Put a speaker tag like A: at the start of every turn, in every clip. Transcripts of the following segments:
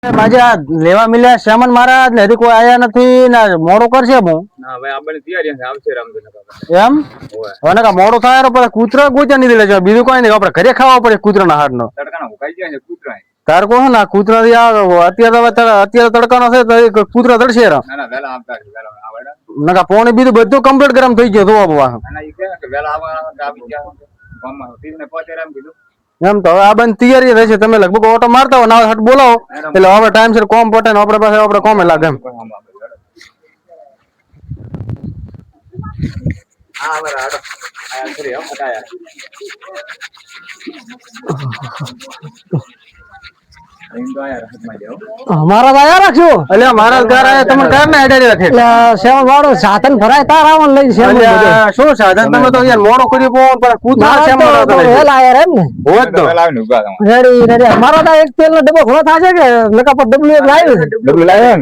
A: બાજા લેવા મિલ્યા શ્યામન મહારાજ ને હજી કોઈ આયા નથી ને મોડો કરશે હું
B: ના ભાઈ આપણે તૈયારી છે આવશે રામદેવ
A: એમ હવે કા મોડો થાય તો પછી કૂતરા ગોચા નહીં લેજો બીજું કોઈ નહીં આપણે ઘરે ખાવા પડે કૂતરાના હાડનો
B: તડકાનો ઉકાઈ જાય છે કૂતરા
A: તાર કહો ને કૂતરા થી અત્યારે તડકાનો છે તો કૂતરા તડશે
B: ના ના વેલા આવતા વેલા આવડા
A: નકા પોણી બીજું બધું કમ્પ્લીટ ગરમ થઈ ગયો ધોવા બવા
B: અને ઈ કે વેલા આવી ગયા ગામમાં તીને પહોંચે રામ કીધું
A: એમ તો આ બંધ તૈયારી રહેશે તમે લગભગ ઓટો મારતા હો ના હટ બોલાવો એટલે હવે ટાઈમ સર કોમ પટે ને આપણે પાસે આપણે કોમે લાગે એમ
B: હા બરાબર આયા કરી હો ફટાયા
A: મારા આયા રાખજો એટલે મારા ઘર આયા તમે કાર ને આડે રાખે એટલે સેવન વાળો સાધન ભરાય તાર આવન લઈ સેવન શું સાધન તમે તો યાર મોડો કરી પો પણ કૂતરા સેવન તો હેલ આયા રે ને હોત તો લાવને ઉભા રેડી રેડી મારા તો એક તેલ નો ડબ્બો ઘણો થાશે કે નકા પર ડબલું એક લાવ્યો છે ડબલું લાવ્યો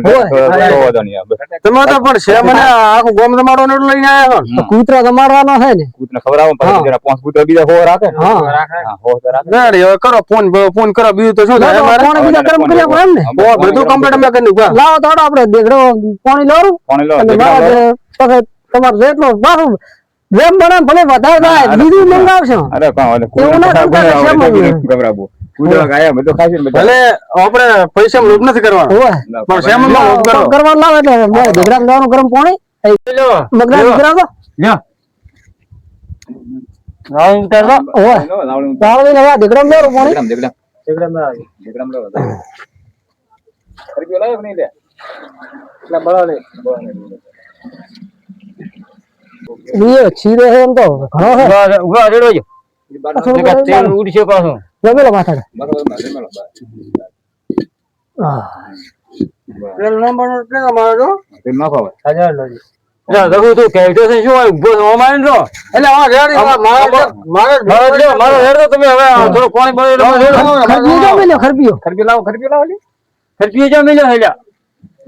A: ને તમે તો પણ સેવન આખો ગોમ તમારો ને લઈને આયા છો કૂતરા તમારવાનો છે ને
B: કૂતરા ખવરાવો પછી જરા પાંચ કૂતરા બીજા હો રાખે હા હો રાખે
A: રેડી હવે કરો ફોન કરો બીજું તો શું થાય મારે બીજા કર્મ કર્યા એમ ને બધું કમ્પ્લીટ અમે કરી દઉં લાવો તો આપણે દેખડો પાણી લાવું પછી તમારે જેટલો બાપુ જેમ બને ભલે વધારે થાય બીજું મંગાવશો
B: અરે એવું ના ગભરાબો કૂતરા ગાયા બધો ખાસી
A: ભલે આપણે પૈસા લોભ નથી કરવાનો પણ સેમન માં લોભ કરવાનો લાવે એટલે દેખડા લાવવાનું ગરમ પાણી મગરા દેખડા તો લ્યો લાવું કરવો ઓય લાવણી ને દેખડા લાવવાનું પાણી
B: દેખડા ખરીદ્યો લાવ્યો નહીં લે એટલે બળો લે
A: ये छीरे है हम तो घणो है उगा रेडो जो तेल उड़શે પાછો જમેલો માથા
B: જમેલો
A: તેલ નંબર કે મારો
B: તેલ નાખો
A: 1000 લોજી જા દગુ તું કહેતો છે શું ઉભો ઓમાઈન રો એટલે આ રેડી મારો હેડ તો તમે હવે થોડો પાણી બળેલો ખરબીયો જો મેલ્યો ખરબીયો લાવો ખરબીયો જો મેલ્યો હેલા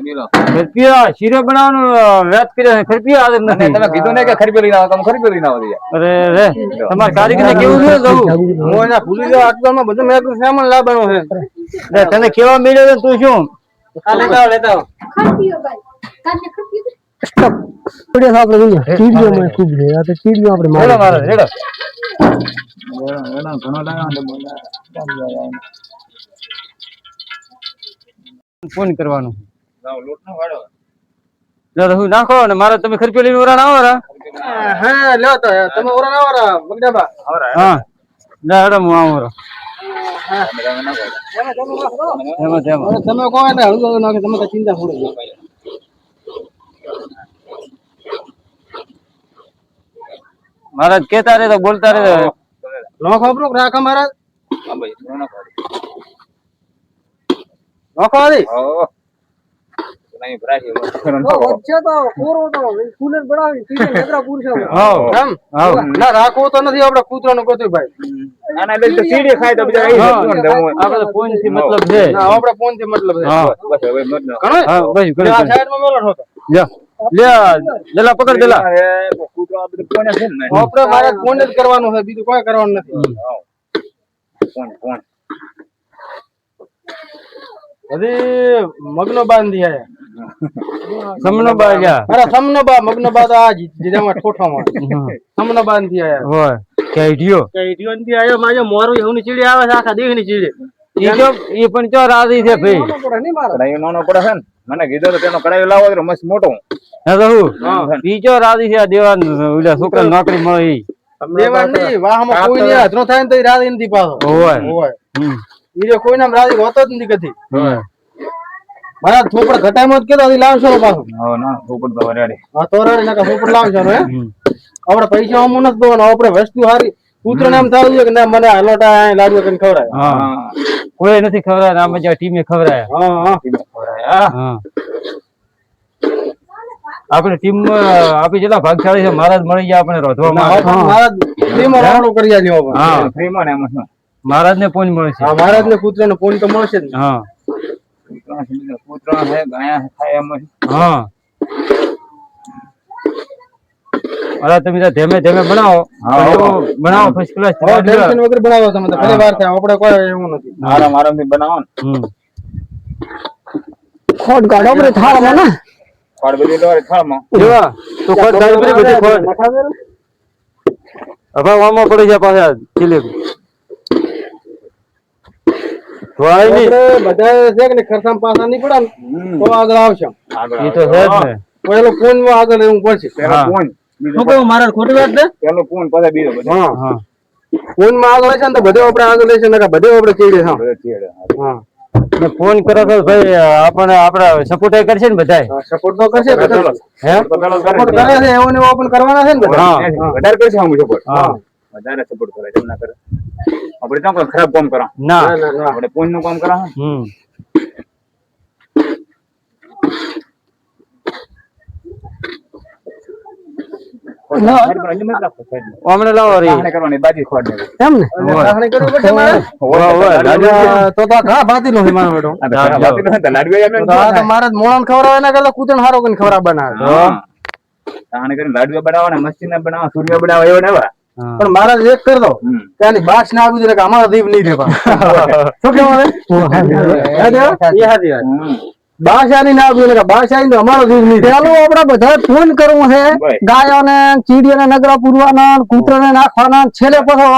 A: ખરબીયો શીરો બનાવવાનું વાત કર્યો છે ખરબીયો આદર નથી
B: તમે કીધું ને કે ખરીદો લઈને આવો તમે ખરીદો લઈને આવો
A: અરે રે તમાર કારીગરને કેવું છે દઉં હું એના ભૂલી જાવ આટલામાં બધું મેં સામાન લાવવાનો છે રે તને કેવા મળ્યો તું શું આ લેતા ખરબીયો ભાઈ કાને ખરબીયો સ્ટોપ વિડિયો આપણે જોઈએ ટીડીઓ માં ખૂબ છે આ તો ટીડીઓ આપણે મારો રેડો
B: ઘણો લાવ્યો
A: ફોન કરવાનો
B: લોટ નો વાળો
A: જો હું નાખો ને મારે તમે ખરપીઓ લઈને ઓરા આવો રા હા લ્યો તો તમે ઓરા આવો રા બગડાબા હા લે હેડો હું આવો રા હા તમે કોઈ ને હળવો નાખે તમે તો ચિંતા છોડો મહારાજ કેતા રે તો બોલતા રે નોખો આપણો રાખા મહારાજ
B: હા ભાઈ
A: નોખો આદી
B: નહીં ભરાય
A: વચ્ચે તો પૂરો તો કુલર બનાવી તીજે નેત્રા પૂરશે હા એમ ના રાખવો તો નથી આપણે કૂતરાનો ગોતું ભાઈ
B: આના એટલે તો સીડી ખાય તો બીજા અહીં
A: આપણે ફોન થી મતલબ છે ના આપણે ફોન થી મતલબ છે
B: હા બસ હવે મત
A: હા બસ ઘરે આ સાઈડ માં મેલો હતો લ્યો લેલા પકડ દેલા
B: કૂતરો આપણે કોને છે ને
A: આપણે મારે ફોન જ કરવાનું છે બીજું કોઈ કરવાનું નથી
B: કોણ
A: હજી મગનો બાંધી આયા સમનો બાજા અરે સમનો બા મગનો બા તો આ જીજામાં ઠોઠામાં સમનો બાંધી આયા હોય કેડીયો ની આયો માજો મોરું એવની ચીડી આવે છે આખા દેહની ચીડી ઈ પણ ચો રાજી છે ભાઈ
B: કડાયો નાનો પડે છે ને મને કીધું તો તેનો કડાયો લાવો તો મસ્ત મોટો
A: હે રહુ ઈ ચો રાજી છે દેવાન ઓલા છોકરા નોકરી મળી દેવાન ની વાહમાં કોઈ ની હાથનો થાય ને તો રાજી નથી પાછો હોય ઈ કોઈ નામ રાજી હોતો જ નથી કદી મારા થોપડ ઘટાઈમાં જ કેતો લાવશો પાછો
B: હા ના થોપડ તો રેડી
A: હા તો રેડી નકા થોપડ લાવશો હે આપણે પૈસા અમુ નથી દોવાનો આપણે વસ્તુ હારી પુત્ર નામ થાવું છે કે ના મને હલોટા લાડુ કરીને ખવડાય હા કોઈ નથી ખવડાય ના મજા ટીમે ખવડાય હા ટીમે ખવડાય હા આપણે ટીમ આપી જેટલા ભાગશાળી છે મહારાજ મળી જાય આપણે રોધવામાં મહારાજ ફ્રીમાં રાવણો કરી આલ્યો હા
B: ફ્રીમાં ને એમાં
A: મહારાજ ને પોઈન્ટ મળશે હા મહારાજ ને પુત્ર ને પોઈન્ટ તો મળશે જ હા
B: પુત્ર હે ગાયા ખાય એમ
A: હા અરે તમે ધીમે ધીમે બનાવો બનાવો ફર્સ્ટ ક્લાસ ટેન્શન વગર બનાવો તમે તો ભલે વાર થાય આપણે કોઈ એવું નથી
B: આરામ થી બનાવો ને
A: ખોટ ગાડો પર થાળમાં ને
B: ખોડ બધી લોરે થાળમાં
C: જેવા તો ખોટ ગાડી બધી ખોટ હવે વામો પડી જાય પાછા જલેબી વાય નહીં
A: બધા છે કે ખર્ચામાં પાછા નહીં પડે તો આગળ આવશે
C: એ તો છે જ ને
A: પેલો ફોન માં આગળ રહેવું પડશે
B: પેલો ફોન
A: શું કહું મારા ખોટી વાત છે
B: પેલો ફોન પછી બીજો બધો
A: હા
C: હા
A: ફોન માં આગળ હશે ને તો બધે આપણે આગળ લેશે ને બધે આપણે ચીડે હા
B: બધો ચેડે
A: હા
C: ને ફોન કરો તો ભાઈ આપણે આપડા સપોર્ટ કરશે ને બધાય
A: સપોર્ટ તો કરશે બધા
C: હે
A: સપોર્ટ કરે છે એવો ને એવો પણ કરવાના છે ને બધા
C: હા
B: વધારે કરશે આમ સપોર્ટ
C: હા
B: વધારે સપોર્ટ કરે જેમ ના કરે આપણે તો ખરાબ કામ કરા
C: ના
B: આપણે ફોન નું કામ કરા
C: હમણાં લાવો રે
B: કરવાની બાજી ખોડ ને
A: એમ ને લાગણી કરવી પડશે મારે તો ઘા ભાતી નો મારો બેટો
B: લાડવી એમ
A: તો આ તો મારે મોણન ખવડાવે એના કરતા કૂતણ હારો કરીને ખવડાવ બનાવે
B: તાણે કરીને લાડવા બનાવવાના મસ્તી ના બનાવવા સૂર્ય બનાવવા એવો ને
A: પણ મારા એક કરી દો ત્યાંની બાસ ના આવી જાય કે અમારા દીપ નહીં દેવા શું કહેવાય એ હાજી વાત બાદશાહની ના આવી એટલે બાદશાહી તો અમારો દીપ નહીં પેલું આપણે બધા ફોન કરવું છે ગાયોને ચીડીઓને નગરા પૂરવાના કૂતરાને નાખવાના છેલ્લે પછી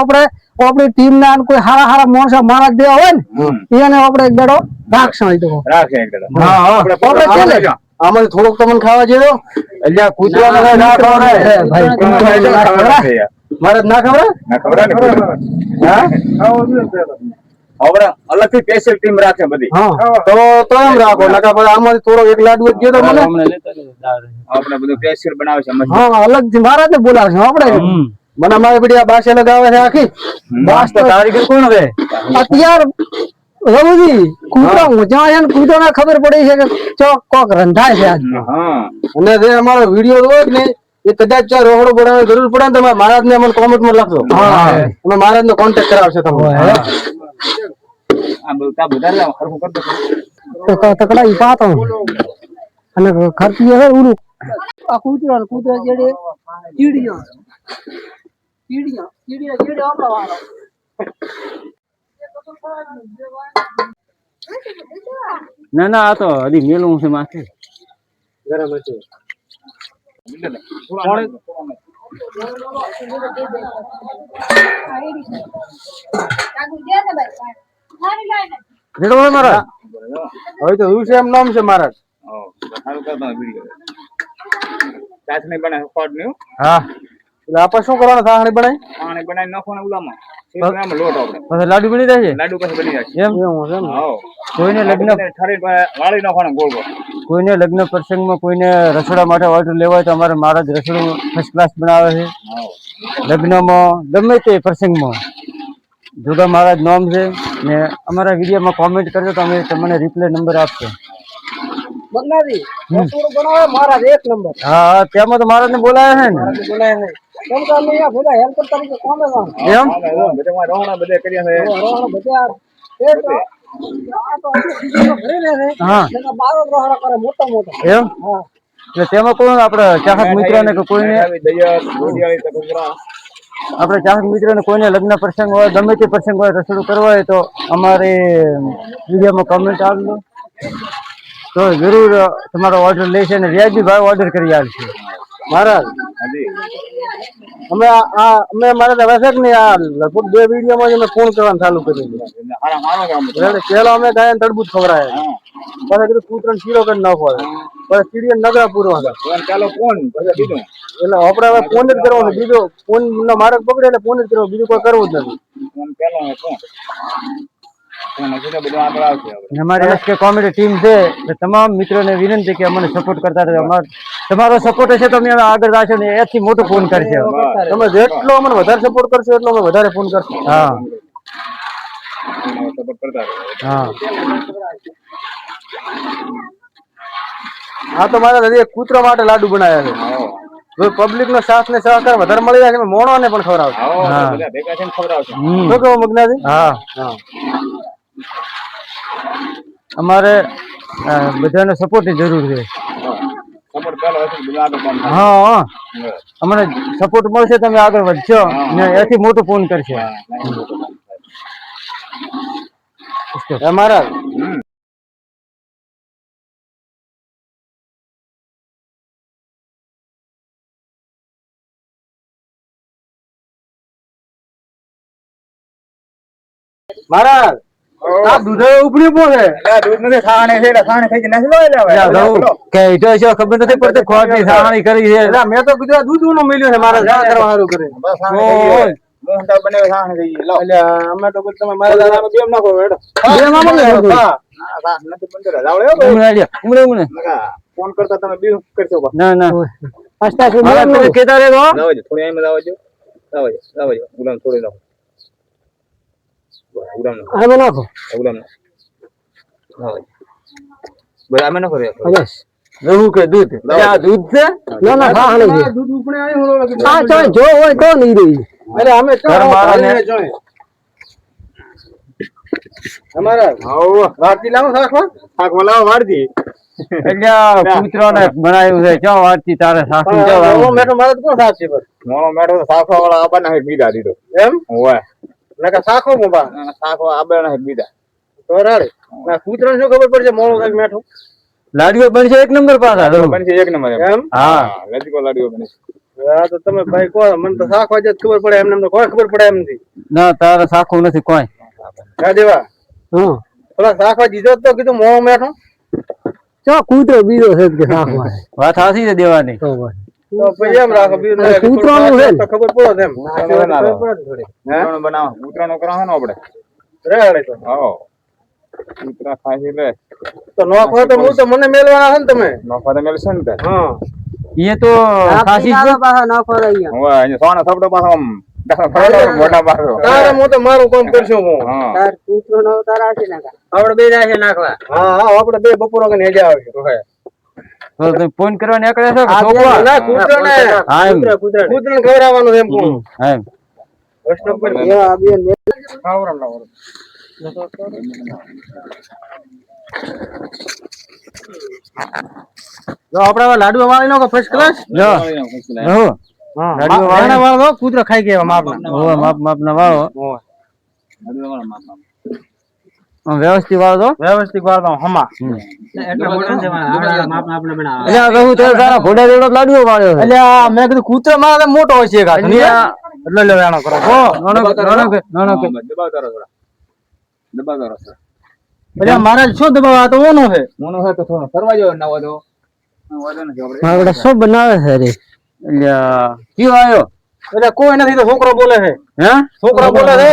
A: આપણી ટીમ ના કોઈ હારા હારા માણસો મારા દેવા હોય ને એને આપણે એક દાડો રાખશું
B: રાખે એક દાડો
A: હા આપણે છેલ્લે આમાં થોડોક તમને ખાવા જેવો એટલે કૂતરાને ના ખવડાય ભાઈ મારે ના ખબર
B: ના ખબર ને
A: હા
B: હવે અલગથી સ્પેશિયલ ટીમ રાખે બધી
A: તો એમ રાખો નકા પછી આમાંથી થોડો એક લાડુ જ ગયો તો મને
B: આપણે બધું સ્પેશિયલ બનાવે છે
A: હા અલગ થી મારા જ બોલાવશે આપણે મને મારી બધી આ બાસે લગાવે છે આખી બાસ તો
C: કારીગર કોણ હવે
A: અત્યાર રઘુજી કૂતરા ઊંચા છે ને કૂતરાને ખબર પડી છે કે ચોક કોક રંધાય છે આજ અને જે અમારો વિડીયો હોય ને એ કદાચ રોકડો બનાવવાની જરૂર પડે ને તમે મહારાજ ને અમને કોમેન્ટ માં લખજો અમે મહારાજ નો કોન્ટેક્ટ કરાવશે તમને તકડા ઈ પાતો અને ખર્ચી હે ઉડું આ કૂતરા જેડે ચીડિયા આપડા વાળો
C: ના ના આ તો હજી મેલું છે માથે
A: ગરમ છે મારા હવે તો હું છે એમ નામ છે મારા
B: ચાસણી બનાવે ખોડ નું
C: હા
A: એટલે આપણે શું કરવાનું સાહણી બનાવી
B: પાણી બનાવી નાખવાનું ઉલામાં લોટ આપણે
C: પછી લાડુ બની જાય છે
B: લાડુ પછી બની જાય
C: એમ કોઈને લગ્ન
B: વાળી નાખવાનું ગોળ ગોળ
C: કોઈને લગ્ન પ્રસંગમાં કોઈને રસોડા માટે ઓર્ડર લેવા હોય તો અમારે મહારાજ રસોડું ફર્સ્ટ ક્લાસ બનાવે છે લગ્નમાં ગમે તે પ્રસંગમાં જોગા મહારાજ નામ છે ને અમારા વિડીયોમાં કોમેન્ટ કરજો તો અમે તમને રિપ્લે નંબર આપશે
A: મહારાજ એક નંબર
C: હા તેમાં તો મહારાજ ને બોલાયા છે ને
A: બોલાય નહીં કેમ કે અમે બધા હેલ્પર તરીકે કોમે
C: એમ
B: બધા રોહણા બધે કર્યા છે
A: બધા
C: હા
A: મોટા
C: એમ એટલે તેમાં કોણ આપડે ચાહક મિત્રોને કે કોઈને આપણે ચાહક મિત્રોને કોઈને લગ્ન પ્રસંગ હોય ગમે તે પ્રસંગ હોય રસોડું કરવા હોય તો અમારે વિડીયોમાં કમેન્ટ આપજો તો જરૂર તમારો ઓર્ડર લેશે અને વ્યાજબી ભાવ ઓર્ડર કરી આપશે
A: મહારાજ અમે મારે હવે છે ને આ લગભગ 2 વિડીયોમાં અમે ફોન કરવાનું ચાલુ કરી દીધું પેલો અમે ગાયન તડબૂચ ખવડાય પછી કીધું કૂતરાને શીરો કરી નાખો પછી ચીડીએ નગરા પૂરવા
B: ચાલો ફોન કીધું
A: એટલે આપણે હવે ફોન જ કરવાનો બીજો ફોન નો માર્ગ પકડે એટલે ફોન જ કરવાનો બીજું કોઈ કરવું જ નથી
C: અમારી SK કોમેડી ટીમ છે તમામ મિત્રોને વિનંતી કે અમને સપોર્ટ કરતા રહો તમારો સપોર્ટ હશે તો અમે આગળ જશે ને એથી મોટો ફોન કરશે
A: તમે જેટલો અમને વધારે સપોર્ટ કરશો એટલો અમે વધારે ફોન કરશું
C: હા
B: સપોર્ટ કરતા
C: હા
A: હા તો મારે હજી કૂતરા માટે લાડુ બનાવ્યા છે જો પબ્લિક નો સાથ ને સહકાર વધારે મળી જાય છે મોણો ને પણ ખવડાવશે શું કહો મગનાજી
C: હા અમારે બધાનો સપોર્ટ ની જરૂર છે હા અમને સપોર્ટ મળશે તમે આગળ વધશો ને એથી મોટું ફોન કરશે
A: અમારા મહારાજ આ દૂધ ઉપડી પોસે
B: દૂધ નથી ખાવાને છે એટલે ખાવાને થઈ નાખી લો
C: કે ઈટો છે ખબર નથી પડતી ખોટી સાણી કરી છે
A: એટલે મેં તો કીધું દૂધ નું મળ્યું છે મહારાજ આ કરવા સારું કરે
B: મોહનતા બને ખાવાને થઈ લો
A: એટલે અમે તો તમે મારા દાદા બેમ નાખો હેડો બેમ આમાં હા
B: નથી બંધ રાવળે
C: ઉમરે
B: ફોન કરતા તમે બી કરશો
C: ના ના
A: પાસ્તા કે
C: મારા પેલે કેતા રે તો
B: લાવજો થોડી એમ લાવજો લાવજો ગુલામ થોડી લાવો ગુલામ
A: આમાં નાખો
B: ગુલામ લાવજો બરાબર આમે ન કરે
A: બસ
C: રહું કે દૂધ આ દૂધ છે
A: ના ના હા હાલે દૂધ ઉપડે આયો હોલો આ ચાય જો હોય તો નહીં રહી અરે અમે તો મારા જોય અમારા
B: આવો
A: વાટી લાવો સાખવા
B: શાકમાં લાવો વાળતી
C: એટલે કૂતરોને બનાવ્યું છે ક્યાં વાતથી તારે સાસુ
A: મોળો મેઠો મારે કોણ સાથ છે બસ
B: મોણો મેઠો તો શાકવા વાળા આબાના હે બીધા દીધો
A: એમ
B: ઓય
A: નકા સાખો મોબા
B: શાકવા આબાના હે બીધા
A: તો રાડે ના કૂતરાને શું ખબર પડશે મોળો કાઈ મેઠો
C: લાડવો બનશે એક નંબર પાછા રહું
B: બનશે એક નંબર
A: એમ
C: હા
B: લજકો લાડ્યો બનશે
A: હા તો તમે ભાઈ કહો મને તો સાખવા જ ખબર પડે એમને તો કોઈ ખબર પડે એમ નથી
C: ના તારે સાખું નથી કોઈ
A: હા દેવા હા પેલા સાખવા દીધો તો કીધું મોળો મેઠો ચા કૂતરો બીજો છે કે સાખવા
C: વાત હાસી છે દેવાની
A: તો પછી એમ રાખો બીજો કૂતરાનું છે તો ખબર પડે એમ
B: ઉતરાણો બનાવો ઉતરાણો કરાવો ને આપણે
A: રેડે તો
B: આવો ઉતરા ખાઈ લે
A: તો નોખો તો હું તો મને મેલવાના છે ને તમે
B: નોફા તો મેલશે ને તે
A: હા
C: એ તો ખાસી છે
A: પાછા નોખો અહીંયા
B: ઓય અહીંયા સોના થપડો પાછો આમ મોટા પાછો
A: તારે હું તો મારું કામ કરશું હું
B: હા
A: તાર કૂતરો નો તારા છે નાખા આપણે બે જાય છે નાખવા હા હા આપણે બે બપોરો કને હેજા આવશે
C: તો તમે ફોન કરવા નીકળે છો કે છોકરા
A: ના કૂતરો ને
C: હા એમ
A: કૂતરો ને ખવડાવવાનું એમ કોણ
C: હા એમ
A: વૈષ્ણવ પર આ બે ખાવરામ લાવો જો આપડા લાડુ વાળી નો ફર્સ્ટ ક્લાસ
C: જો રહો
A: હા
C: લાડુ
A: વાળા વાળો કૂતરો ખાઈ ગયા માપના
C: ઓય માપ ના વાળો વ્યવસ્થિત વાળો
A: વ્યવસ્થિત વાળો હમા
C: એટલે રહું તો તારા ઘોડા જેવડો લાડવો વાળ્યો છે
A: એટલે મેં કીધું કૂતરો મારે મોટો હોય છે એટલે લેવાનો કરો
C: નાનો કે
B: દબાવતારો થોડા દબાવતારો
A: એટલે મારે શું દબાવવા તો ઓનો છે
B: મોનો હોય તો થોડો ફરવા જાવ નવો તો વાદો નથી આપણે
A: મારે શું બનાવે છે રે
C: એટલે કયો આવ્યો
A: એટલે કોઈ નથી તો છોકરો બોલે છે
C: હે
A: છોકરો બોલે છે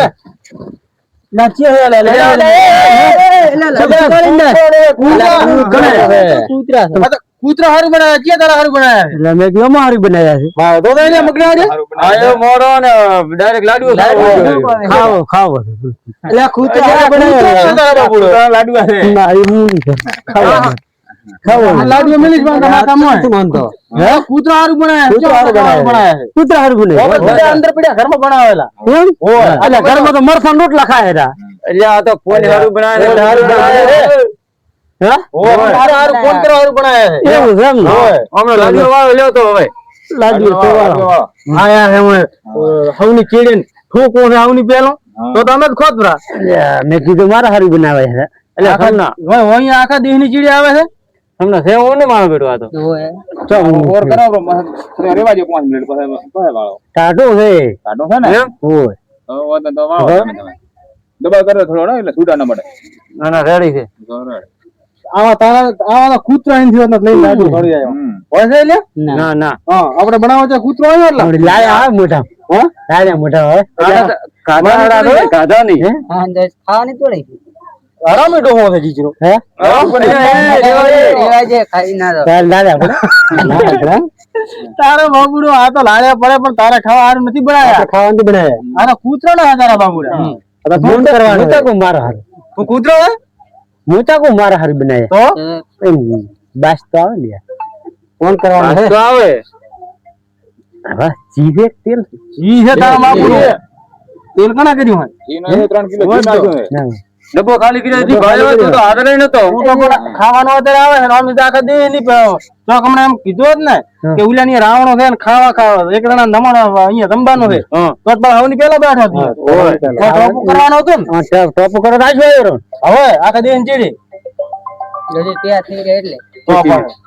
A: નાચી હે લે લે કૂતરા હારું બનાવ્યા છે તારા હારું બનાવ્યા એટલે મેં કેમ હારું બનાવ્યા છે હા તો એને મગના છે
C: આયો મોડો ને ડાયરેક્ટ લાડવો
A: ખાવો ખાવો એટલે કૂતરા હારું બનાવ્યા તારા બાબુડો
B: લાડવા છે
A: ના એ મુની છે ખાવો ખાવો લાડુ મિલી જ માનતો માનતો હે કૂતરા હારું બનાવ્યા કૂતરા હારું બનાવ્યા અંદર પડ્યા ઘરમાં બનાવેલા એમ ઓય એટલે ઘરમાં તો મરસા રોટલા ખાય હતા
C: એટલે આ તો ફોન હારું બનાવે હારું બનાવે
A: હે હારું ફોન કરવા હારું બનાવે એવું છે એમ ને
C: હમણાં લાડવો વાળો લ્યો તો હવે
A: લાડુ તો વાળો આયા હે હું હવની ચીડીને ઠોકો છે હવની પેલો તો તમે જ ખોતરા મેં કીધું મારા હારું બનાવે છે એટલે
C: હમણાં
A: અહીંયા આખા દેહની ચીડી આવે છે
C: હમણાં સેવો ને મારો બેટો આ તો
B: ઓર કરાવો રેવા જો 5 મિનિટ પછી વાળો
A: ટાટો છે
B: કાઢો છે ને
C: એમ
A: ઓય
B: તો વાળો તમે દબાવ કરો થોડો ને એટલે છૂટા ન પડે
C: ના ના રેડી છે
A: આવા તારા આવા કૂતરા અહીંથી હોત લઈને લાડુ ભરી આવ્યો હોય છે એટલે
C: ના ના
A: હા આપણે બનાવો છે કૂતરો આવ્યો એટલે લાયા આ મોટા હો લાયા મોટા હોય
C: કાઢા નહીં
A: હા ખાવાની તોડી આરામ એટો હો છે જીજરો હે તારા બાબુડો આ તો લાડ્યા પડે પણ તારે ખાવા હારું નથી બનાવ્યા ખાવાનું બનાવ્યા આના કૂતરો ના તારા બાબુડા ફોન કરવાનો કો મારા હારું તું કૂતરો હે મોટા કો મારા હારું બનાવ્યા તો એમ બાસ તો આવે ને ફોન કરવાનો છે
C: તો આવે
A: હા જીવે તેલ જી છે તારા બાબુડો તેલ કણા કર્યું હોય
B: એને 3 કિલો ઘી નાખ્યો છે
C: ડબ્બો ખાલી કર્યો હતી ભાઈ તો હાજર નતો
A: હું તો ખાવાનો અત્યારે આવે છે અમે તો આખા દે નહીં પાયો તો હમણાં એમ કીધું જ ને કે ઉલાની રાવણો છે ને ખાવા એક જણા નમણ અહીંયા જમવાનું છે તો હવની પેલા બેઠા હતી ટોપુ કરવાનો હતો ને ટોપુ કરો રાખ્યો હવે આખા દે ચીડી ત્યાં થઈ ગયા એટલે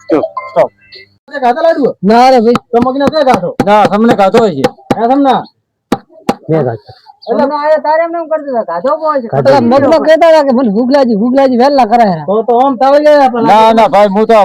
A: સ્ટોપ ખાતા લાડુ ના રે ભાઈ તમે ને તે ખાતો ના તમને ખાતો હોય છે હા તમને એટલે આયા તારે એમ કરી દેતા ગાધો બોય છે એટલે મગનો કહેતા હતા કે મને ભૂગલાજી વેલા કરાય તો આમ તાવે ગયા આપણે
C: ના ના ભાઈ હું તો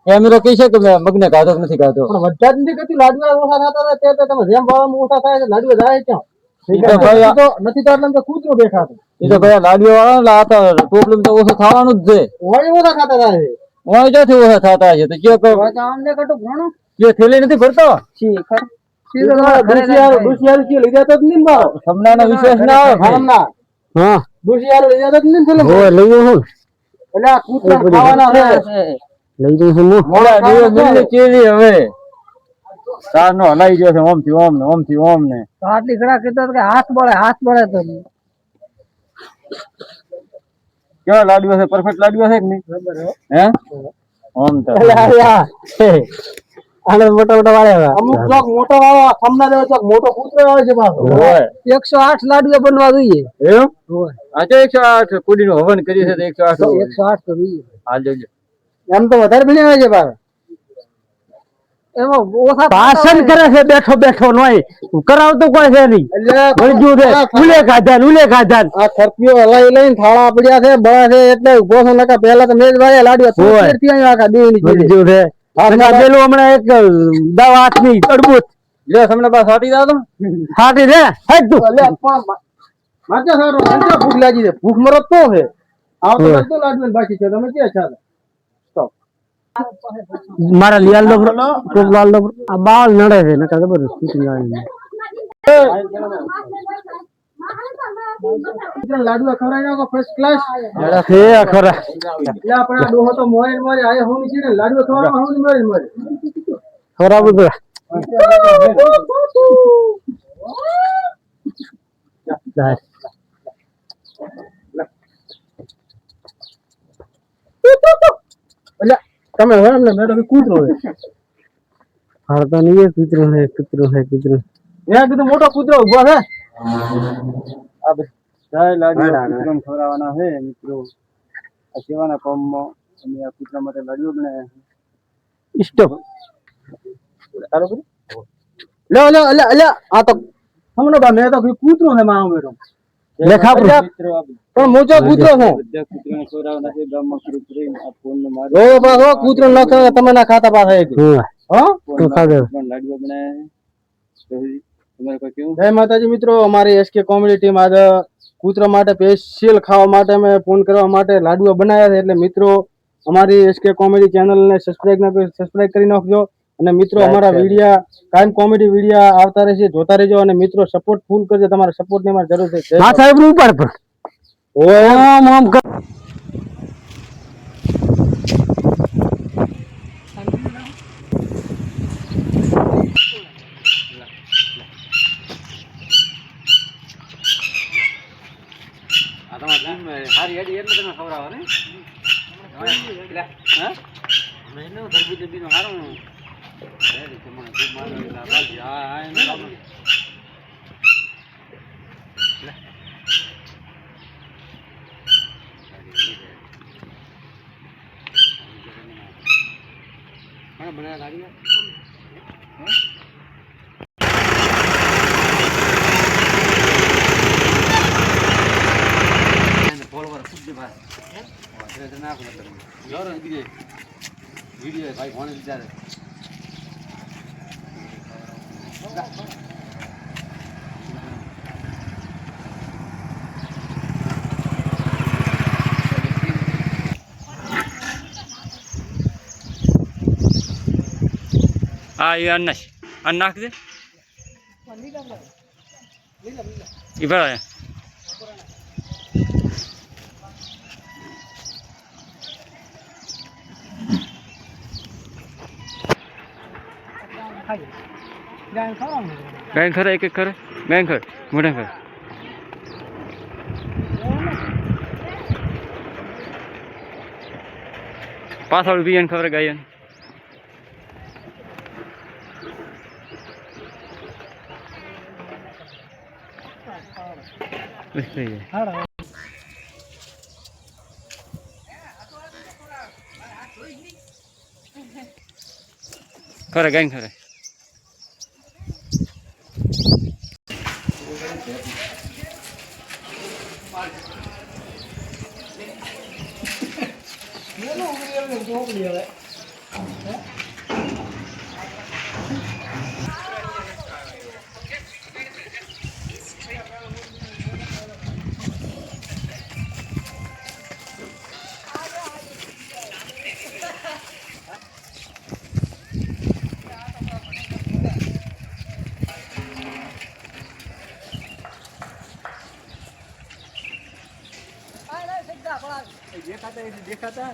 C: કેમેરો કહી છે કે મગને ગાધો કે નથી ગાધો
A: પણ વચ્ચા નથી કતી લાડવા ઓછા થતા હતા તે તમે જેમ ભાવમાં ઓછા થાય લાડવા જાય ક્યાં તો નથી તો એટલે તો કૂતરો બેઠા છે
C: એ તો ભાઈ લાડવા વાળા લાતા પ્રોબ્લેમ તો ઓછો થવાનું જ છે
A: ઓય ઓછા ખાતા થાય
C: ઓય જોથી ઓછા થતા છે તો જે
A: આમને કટો ઘણો
C: જે થેલી નથી ભરતો
A: શીખર દુશિયાર કે લઈ જતો જ નહીં મારો
C: હમણાંનો વિશ્વાસ ના આવે
A: હમણાં હા દુશિયાર લઈ જતો જ નહીં ફિલ્મ હોય લઈ હું એટલે આ કૂતરા ખાવાના છે લઈ જઈશ હું
C: મોડા દિવસ મિલી કેવી હવે તાર નો હલાઈ ગયો છે ઓમ થી ઓમ ને
A: આટલી ઘડા કીધો કે હાથ બળે તો
C: કેવા લાડવા છે પરફેક્ટ લાડવા છે કે નહીં હે ઓમ તો
A: આને મોટા વાળે અમુક ચોક મોટો વાળો ખમના દેવો ચોક મોટો કૂતરો આવે છે પાછો 108 લાડવા બનવા જોઈએ
C: એમ આજે 108 કુડી નું હવન કરી છે તો
A: 108 તો જોઈએ
C: હાલ જોજો
A: એમ તો વધારે ભણી આવે છે પાછો એમાં ઓછા ભાષણ કરે છે બેઠો નોય કરાવતો કોઈ છે નહીં વળજ્યું છે ઉલે ખાધા આ ખર્ચીઓ હલાઈ લઈને થાળા પડ્યા છે બળા છે એટલે ઉભો છો નકા પહેલા તો મેજ વાળે લાડવા થી અહીં આખા દેની વળજ્યું છે પેલું હમણાં એક દવા હાથની તડબૂચ
C: લે તમને બસ હાટી દાદો
A: હાટી રે હેડ તું મારજો સારો મંજો ભૂખ લાગી છે ભૂખ મરત તો છે આવ તો બધું લાડવા બાકી છે તમે ક્યાં ચાલે મારા લિયાલ નો લાલ નો આ બાલ નડે છે નકા ખબર શૂટિંગ આવી લાડવા ખવરાઈ નાખો ફર્સ્ટ ક્લાસ છે ખરા એટલે આપણે ડોહો તો મોય આયા હોની છે ને લાડવા ખવરાવા હોની મોય ખરા બધું તમે હોય ને મેડમ કૂતરો હોય હાર તો નહીં કૂતરો હે મેં કીધું મોટો કૂતરો ઉભો છે
C: આ બધા લાડવા ખવડાવવાના છે મિત્રો આ સેવાના કામમાં અમે આ કૂતરા માટે લાડવા બનાવ્યા છે
A: સ્ટોપ લે આ તો હમણે બા મેં તો કૂતરો છે મારો મેડમ લેખા પણ મોટો કૂતરો છે
C: બધા કૂતરાને ખવડાવવાના છે ગામમાં કૂતરી આ ફોન ને મારો
A: ઓ પાછો કૂતરો ન ખાય તમે ના ખાતા પાછા એક હા તો ખાવે
C: લાડવા બનાવ્યા છે તમારે કોઈ કેવું
A: જય માતાજી મિત્રો અમારી એસકે કોમેડી ટીમ આજે કૂતરા માટે સ્પેશિયલ ખાવા માટે અમે ફોન કરવા માટે લાડવા બનાવ્યા છે એટલે મિત્રો અમારી એસકે કોમેડી ચેનલને સબસ્ક્રાઇબ કરી નાખજો અને મિત્રો અમારા વિડિયા કાયમ કોમેડી વિડિયા આવતા રહેશે જોતા રહેજો અને મિત્રો સપોર્ટ ફૂલ કરજો તમારા સપોર્ટ ની અમારે જરૂર છે હા સાહેબ ઉપર પર ઓમ ઓમ
C: હારી હેડી એટલે તમે ખવડાવો ને હા મેનો ધરબૂજ બીનો હારો હેડી તમને ખૂબ માનો એટલે બાજી હા એને લાવો લે મને બનાયા લાડી હા वीडियो भाई कौन विचार हाँ ये अन्न नाख दे इधर आया गाय खर एक खर गाय खर मोटा खर पासवाड़ बियन खबर गायन खरे गाय खरे દેખાતા